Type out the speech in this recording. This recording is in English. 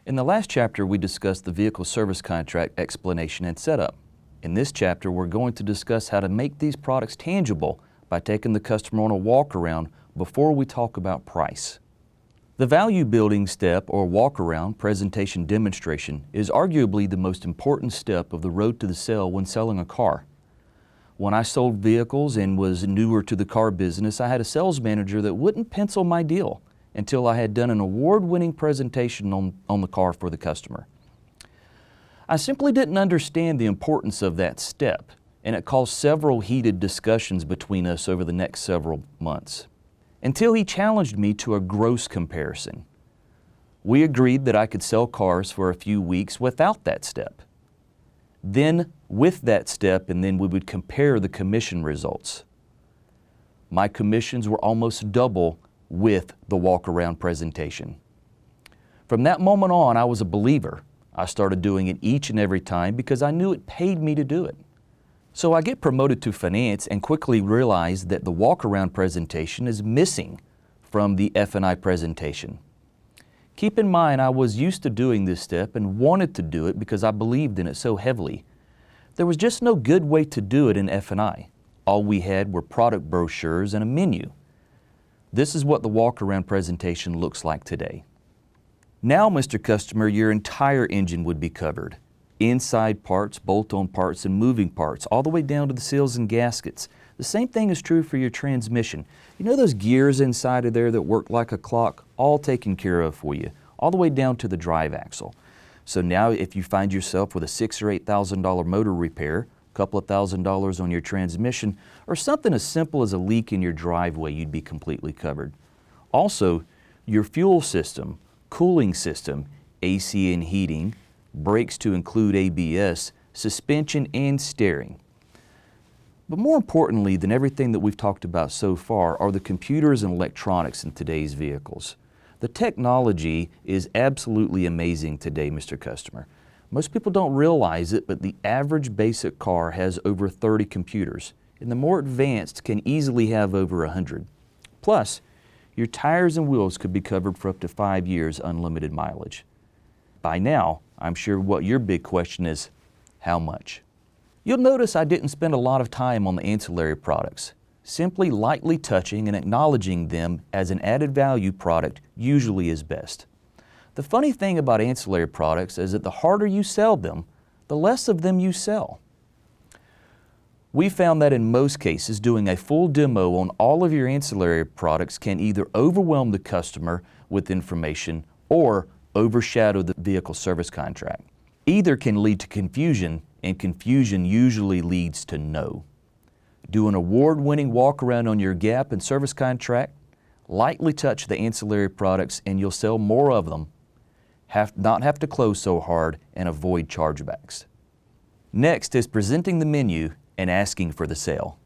In the last chapter, we discussed the vehicle service contract explanation and setup. In this chapter, we're going to discuss how to make these products tangible by taking the customer on a walk-around before we talk about price. The value building step, or walk-around presentation demonstration, is arguably the most important step of the road to the sale when selling a car. When I sold vehicles and was newer to the car business, I had a sales manager that wouldn't pencil my deal until I had done an award-winning presentation on the car for the customer. I simply didn't understand the importance of that step, and it caused several heated discussions between us over the next several months, until he challenged me to a gross comparison. We agreed that I could sell cars for a few weeks without that step. Then with that step, and then we would compare the commission results. My commissions were almost double with the walk-around presentation. From that moment on, I was a believer. I started doing it each and every time because I knew it paid me to do it. So I get promoted to finance and quickly realized that the walk-around presentation is missing from the F&I presentation. Keep in mind, I was used to doing this step and wanted to do it because I believed in it so heavily. There was just no good way to do it in F&I. All we had were product brochures and a menu. This is what the walk-around presentation looks like today. Now, Mr. Customer, your entire engine would be covered. Inside parts, bolt-on parts, and moving parts, all the way down to the seals and gaskets. The same thing is true for your transmission. You know those gears inside of there that work like a clock? All taken care of for you, all the way down to the drive axle. So now if you find yourself with a $6,000 or $8,000 motor repair, a couple of $1,000s on your transmission, or something as simple as a leak in your driveway, you'd be completely covered. Also, your fuel system, cooling system, AC and heating, brakes to include ABS, suspension and steering. But more importantly than everything that we've talked about so far are the computers and electronics in today's vehicles. The technology is absolutely amazing today, Mr. Customer. Most people don't realize it, but the average basic car has over 30 computers, and the more advanced can easily have over 100. Plus, your tires and wheels could be covered for up to 5 years unlimited mileage. By now, I'm sure what your big question is, how much? You'll notice I didn't spend a lot of time on the ancillary products. Simply lightly touching and acknowledging them as an added value product usually is best. The funny thing about ancillary products is that the harder you sell them, the less of them you sell. We found that in most cases, doing a full demo on all of your ancillary products can either overwhelm the customer with information or overshadow the vehicle service contract. Either can lead to confusion, and confusion usually leads to no. Do an award-winning walk-around on your gap and service contract, lightly touch the ancillary products, and you'll sell more of them, not have to close so hard, and avoid chargebacks. Next is presenting the menu and asking for the sale.